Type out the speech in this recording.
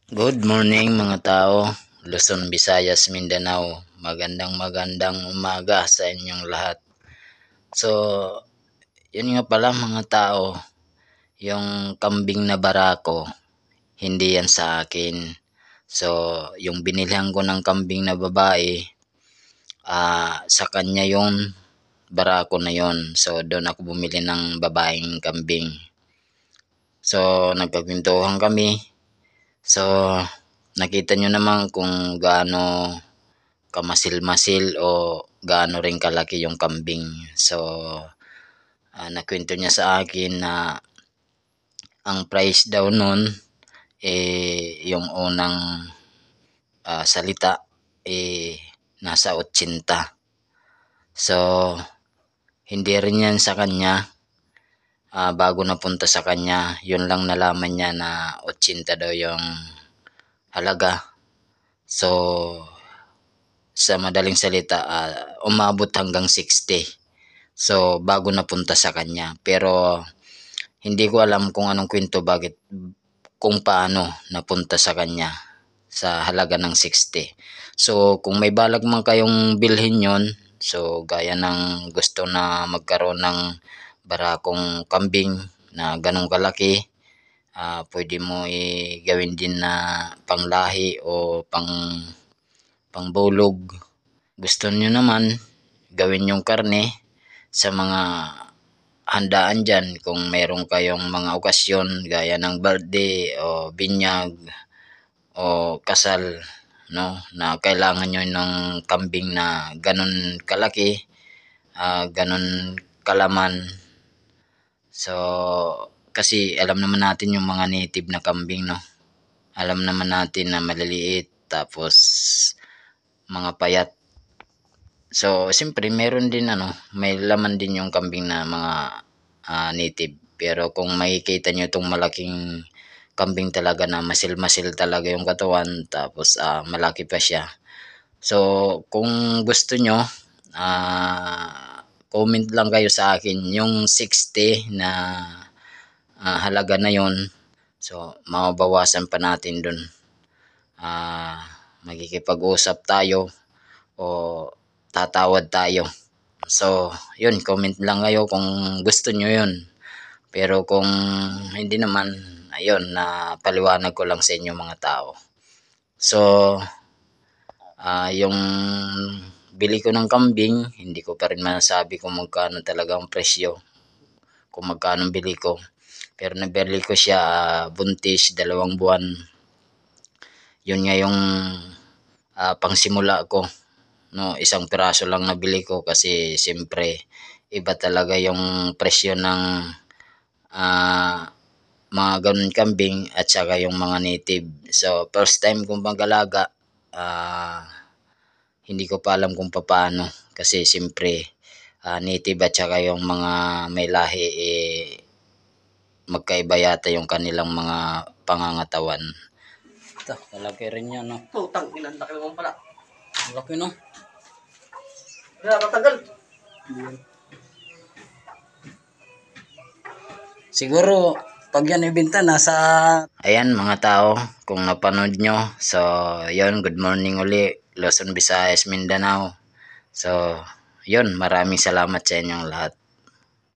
Good morning mga tao, Luzon, Visayas, Mindanao. Magandang umaga sa inyong lahat. So, yun nga pala mga tao, yung kambing na barako, hindi yan sa akin. So, yung binilhan ko ng kambing na babae, sa kanya yung barako na yon. So, doon ako bumili ng babaeng kambing. So, nagpagpintuhan kami. So, nakita nyo naman kung gaano kamasil-masil o gaano rin kalaki yung kambing. So, nakwento niya sa akin na ang price daw nun, yung unang salita, nasa 80. So, hindi rin yan sa kanya. Bago napunta sa kanya, yun lang nalaman niya na 80 daw yung halaga. So, sa madaling salita, umabot hanggang 60. So, bago napunta sa kanya. Pero, hindi ko alam kung anong kwento kung paano napunta sa kanya sa halaga ng 60. So, kung may balag man kayong bilhin yon, so gaya ng gusto na magkaroon ng barakong kambing na ganong kalaki, pwede mo gawin din na panglahi o pangbulog. Gusto nyo naman gawin yung karne sa mga handaan dyan kung meron kayong mga okasyon gaya ng birthday o binyag o kasal, no, na kailangan nyo ng kambing na ganon kalaki, ganon kalaman. So, kasi alam naman natin yung mga native na kambing, no, alam naman natin na maliliit tapos mga payat. So, siyempre meron din may laman din yung kambing na mga native. Pero kung makikita nyo itong malaking kambing talaga na masil-masil talaga yung katawan, tapos malaki pa siya. So, kung gusto nyo, comment lang kayo sa akin yung 60 na halaga na yon. So, mababawasan pa natin dun. Magkikipag-usap tayo o tatawad tayo. So, yun, comment lang kayo kung gusto nyo yun. Pero kung hindi naman, ayun, na paliwanag ko lang sa inyo mga tao. So, yung bili ko ng kambing, hindi ko pa rin masabi kung magkano talaga ang presyo, kung magkano bili ko. Pero nabili ko siya buntis, 2 buwan. Yun nga yung pangsimula ko, no, 1 piraso lang nabili ko kasi siyempre iba talaga yung presyo ng mga ganun kambing at saka yung mga native. So, first time kong mag-alaga, hindi ko pa alam kung paano kasi siyempre native at saka yung mga may lahi, magkaiba yata yung kanilang mga pangangatawan. Ito, malaki rin yan, no? Putang ina, laki naman pala. Malaki, no? Kaya tatanggal. Siguro, pag yan ibenta, nasa... Ayan mga tao, kung napanood nyo. So, yun, good morning uli. Luzon, Visayas, Mindanao. So, yun, maraming salamat sa inyong lahat.